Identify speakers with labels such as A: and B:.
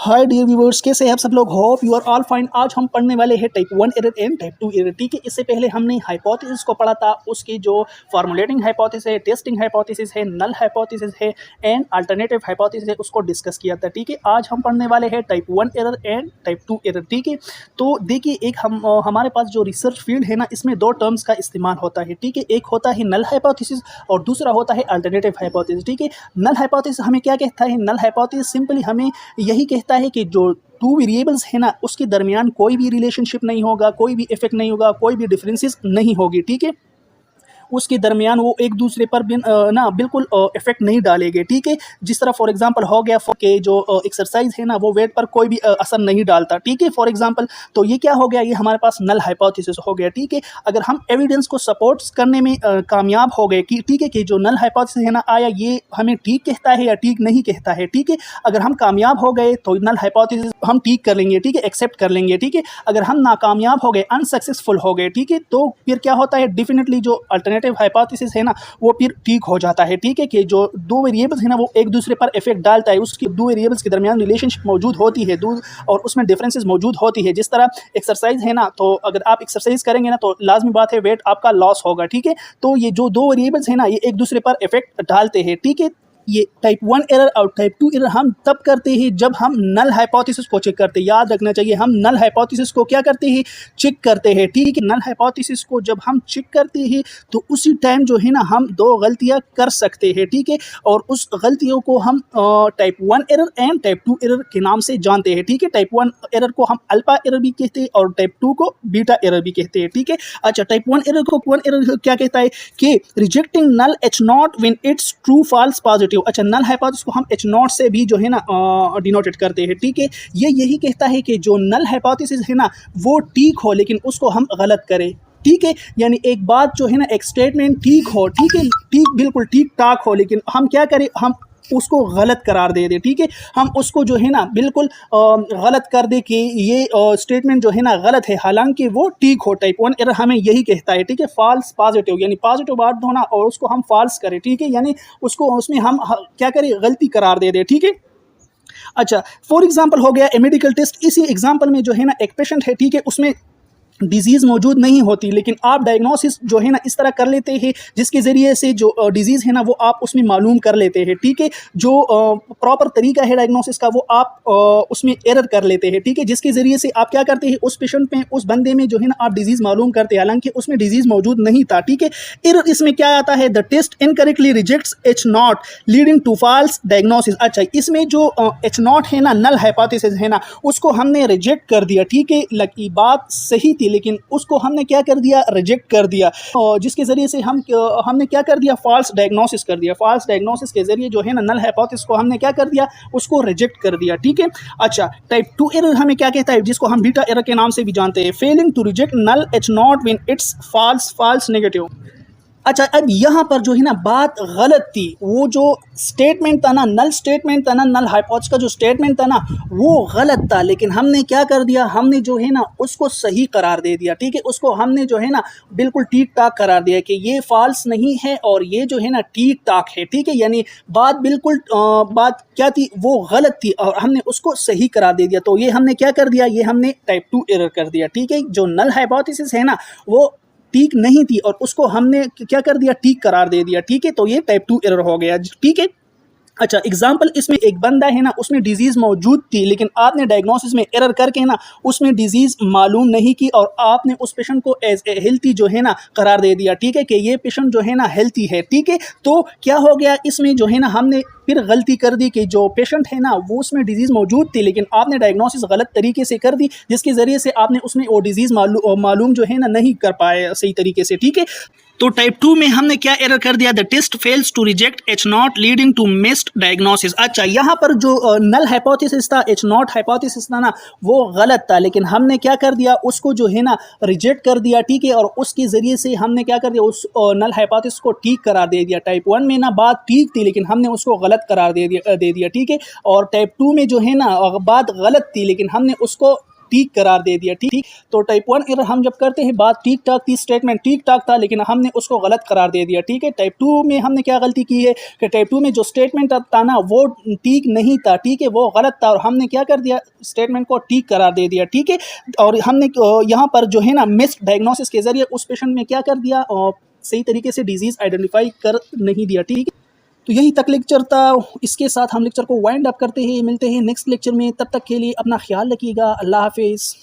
A: Hi dear viewers, कैसे हैं आप सब लोग। Hope you are all fine. आज हम पढ़ने वाले हैं type 1 error and type 2 error. ठीक है, इससे पहले हमने हाइपोथेसिस को पढ़ा था। उसकी जो फॉर्मुलेटिंग हाइपोथेसिस है, टेस्टिंग हाइपोथेसिस है, नल हाइपोथेसिस है एंड अल्टरनेटिव हाइपोथेसिस है, उसको डिस्कस किया था। ठीक है, आज हम पढ़ने वाले हैं type 1 error and type 2 error. ठीक है, तो देखिए एक हमारे पास जो रिसर्च फील्ड है ना, इसमें दो टर्म्स का इस्तेमाल होता है। ठीक है, एक होता है नल हाइपोथेसिस और दूसरा होता है अल्टरनेटिव हाइपोथेसिस। ठीक है, नल हाइपोथेसिस हमें क्या कहता है? नल हाइपोथेसिस सिंपली हमें यही कहता है कि जो टू वेरिएबल्स है ना, उसके दरमियान कोई भी रिलेशनशिप नहीं होगा, कोई भी इफेक्ट नहीं होगा, कोई भी डिफरेंसेस नहीं होगी। ठीक है, उसके दरमियान वो एक दूसरे पर ना बिल्कुल इफेक्ट नहीं डालेंगे। ठीक है, जिस तरह फॉर एग्जांपल हो गया के जो एक्सरसाइज है ना, वो वेट पर कोई भी असर नहीं डालता। ठीक है, फॉर एग्जांपल, तो ये क्या हो गया? ये हमारे पास नल हाइपोथेसिस हो गया। ठीक है, अगर हम एविडेंस को सपोर्ट करने में कामयाब हो गए कि ठीक है कि जो नल हाइपोथेसिस है ना आया, ये हमें ठीक कहता है या ठीक नहीं कहता है। ठीक है, अगर हम कामयाब हो गए तो नल हाइपोथेसिस हम ठीक कर लेंगे। ठीक है, एक्सेप्ट कर लेंगे। ठीक है, अगर हम नाकामयाब हो गए, अनसक्सेसफुल हो गए, ठीक है, तो फिर क्या होता है? डेफिनेटली जो अल्टरनेटिव हाइपोथेसिस है ना, वो फिर ठीक हो जाता है। ठीक है, कि जो दो वेरिएबल्स है ना, वो एक दूसरे पर इफेक्ट डालता है, उसकी दो वेरिएबल्स के दरमियान रिलेशनशिप मौजूद होती है, और उसमें डिफरेंसेस मौजूद होती है। जिस तरह एक्सरसाइज है ना, तो अगर आप एक्सरसाइज करेंगे ना, तो लाजमी बात है वेट आपका लॉस होगा। ठीक है, तो ये जो दो वेरिएबल्स है ना, ये एक दूसरे पर इफेक्ट डालते हैं। ठीक है, ये टाइप 1 एरर और टाइप 2 एरर हम तब करते हैं जब हम नल हाइपोथेसिस को चेक करते हैं। याद रखना चाहिए, हम नल हाइपोथेसिस को क्या करते हैं? चेक करते हैं। ठीक है, नल हाइपोथेसिस को जब हम चेक करते हैं तो उसी टाइम जो है ना, हम दो गलतियां कर सकते हैं। ठीक है, और उस गलतियों को हम type 1 error and type 2 error के नाम से जानते हैं। ठीक है, टाइप 1 एरर को हम अल्फा एरर भी कहते हैं और टाइप 2 को बीटा एरर भी कहते हैं। ठीक है, अच्छा, टाइप 1 एरर को क्या कहता है कि rejecting null H naught when it's true false positive. अच्छा, नल हाइपोथेसिस को हम एच नॉट से भी जो है ना डिनोटेड करते हैं। ठीक है, ये यही कहता है कि जो नल हाइपोथेसिस है ना, वो ठीक हो लेकिन उसको हम गलत करें। ठीक है, यानी एक बात जो है ना, एक स्टेटमेंट ठीक हो, ठीक है, ठीक बिल्कुल ठीक ठाक हो, लेकिन हम क्या करें? हम उसको गलत करार दे दे। ठीक है, हम उसको जो है ना बिल्कुल गलत कर दे कि ये स्टेटमेंट जो है ना गलत है, हालांकि वो ठीक हो। टाइप 1 एरर हमें यही कहता है। ठीक है, फॉल्स पॉजिटिव, यानी पॉजिटिव बात होना और उसको हम फॉल्स करें। ठीक है, यानी उसको उसमें हम क्या करें? गलती करार दे दे। ठीक है, अच्छा, फॉर एग्जांपल हो गया ए मेडिकल टेस्ट। इसी एग्जांपल में जो है ना, एक पेशेंट है, ठीक है, उसमें डिजीज़ मौजूद नहीं होती, लेकिन आप डायग्नोसिस जो है ना इस तरह कर लेते हैं जिसके ज़रिए से जो डिजीज़ है ना, वो आप उसमें मालूम कर लेते हैं। ठीक है, जो प्रॉपर तरीका है डायग्नोसिस का, वो आप उसमें एरर कर लेते हैं। ठीक है, जिसके ज़रिए से आप क्या करते हैं? उस पेशेंट में, उस बंदे में जो है ना, आप डिजीज़ मालूम करते हैं, हालांकि उसमें डिजीज़ मौजूद नहीं था। ठीक है, एरर इसमें क्या आता है? The test incorrectly rejects H naught leading to false diagnosis. अच्छा, इसमें जो एच नॉट है ना, नल हाइपोथेसिस है ना, उसको हमने रिजेक्ट कर दिया। ठीक है, लगी बात सही थी, लेकिन उसको हमने क्या कर दिया? रिजेक्ट कर दिया, और जिसके ज़रिए से हमने क्या कर दिया? फॉल्स डायग्नोसिस कर दिया। फॉल्स डायग्नोसिस के ज़रिए जो है ना, नल हाइपोथेसिस को हमने क्या कर दिया? उसको रिजेक्ट कर दिया। ठीक है, अच्छा, टाइप 2 एरर हमें क्या कहता है, जिसको हम बीटा एरर के नाम से भी जानते हैं? Failing to reject null H naught when it's false negative. अच्छा, अब यहाँ पर जो है ना बात गलत थी। वो जो स्टेटमेंट था ना, नल स्टेटमेंट था ना, नल हाइपोथेसिस का जो स्टेटमेंट था ना, वो गलत था, लेकिन हमने क्या कर दिया? हमने जो है ना उसको सही करार दे दिया। ठीक है, उसको हमने जो है ना बिल्कुल ठीक ठाक करार दिया कि ये फॉल्स नहीं है और ये जो है ना ठीक ठाक है। ठीक है, यानी बात बिल्कुल बात क्या थी? वो गलत थी और हमने उसको सही करार दे दिया। तो ये हमने क्या कर दिया? ये हमने टाइप 2 एरर कर दिया। ठीक है, जो नल हाइपोथेसिस है ना, वो ठीक नहीं थी और उसको हमने क्या कर दिया? ठीक करार दे दिया। ठीक है, तो ये टाइप 2 एरर हो गया। ठीक है, अच्छा, एग्जाम्पल, इसमें एक बंदा है ना, उसमें डिजीज़ मौजूद थी, लेकिन आपने डायग्नोसिस में एरर करके ना उसमें डिजीज़ मालूम नहीं की और आपने उस पेशेंट को एज ए हेल्थी जो है ना करार दे दिया। ठीक है, कि ये पेशेंट जो है ना हेल्थी है। ठीक है, तो क्या हो गया? इसमें जो है ना हमने फिर गलती कर दी कि जो पेशेंट है ना, वो उसमें डिजीज़ मौजूद थी, लेकिन आपने डायग्नोसिस गलत तरीके से कर दी, जिसके ज़रिए से आपने उसमें वो डिजीज़ मालूम जो है ना नहीं कर पाए सही तरीके से। ठीक है, तो टाइप 2 में हमने क्या एरर कर दिया? The test fails to reject H naught leading to missed diagnosis. अच्छा, यहाँ पर जो नल हाइपोथेसिस था, एच नॉट हाइपोथेसिस था ना, वो गलत था, लेकिन हमने क्या कर दिया? उसको जो है ना रिजेक्ट कर दिया। ठीक है, और उसके ज़रिए से हमने क्या कर दिया? उस नल हाइपोथेसिस को ठीक करार दे दिया। टाइप 1 में ना बात ठीक थी, लेकिन हमने उसको गलत करार दे दिया। ठीक है, और टाइप 2 में जो है ना बात गलत थी, लेकिन हमने उसको ठीक करार दे दिया। ठीक, तो टाइप 1 एरर हम जब करते हैं, बात ठीक ठाक थी, स्टेटमेंट ठीक ठाक था, लेकिन हमने उसको गलत करार दे दिया। ठीक है, टाइप 2 में हमने क्या गलती की है कि टाइप 2 में जो स्टेटमेंट था ना वो ठीक नहीं था। ठीक है, वो गलत था और हमने क्या कर दिया, स्टेटमेंट को ठीक करार दे दिया। ठीक है, और हमने यहाँ पर जो है ना मिस डायग्नोसिस के जरिए उस पेशेंट में क्या कर दिया, सही तरीके से डिजीज़ आइडेंटिफाई कर नहीं दिया। ठीक है, तो यही तक लेक्चर था। इसके साथ हम लेक्चर को वाइंड अप करते हैं, मिलते हैं नेक्स्ट लेक्चर में। तब तक के लिए अपना ख्याल रखिएगा। अल्लाह हाफिज़।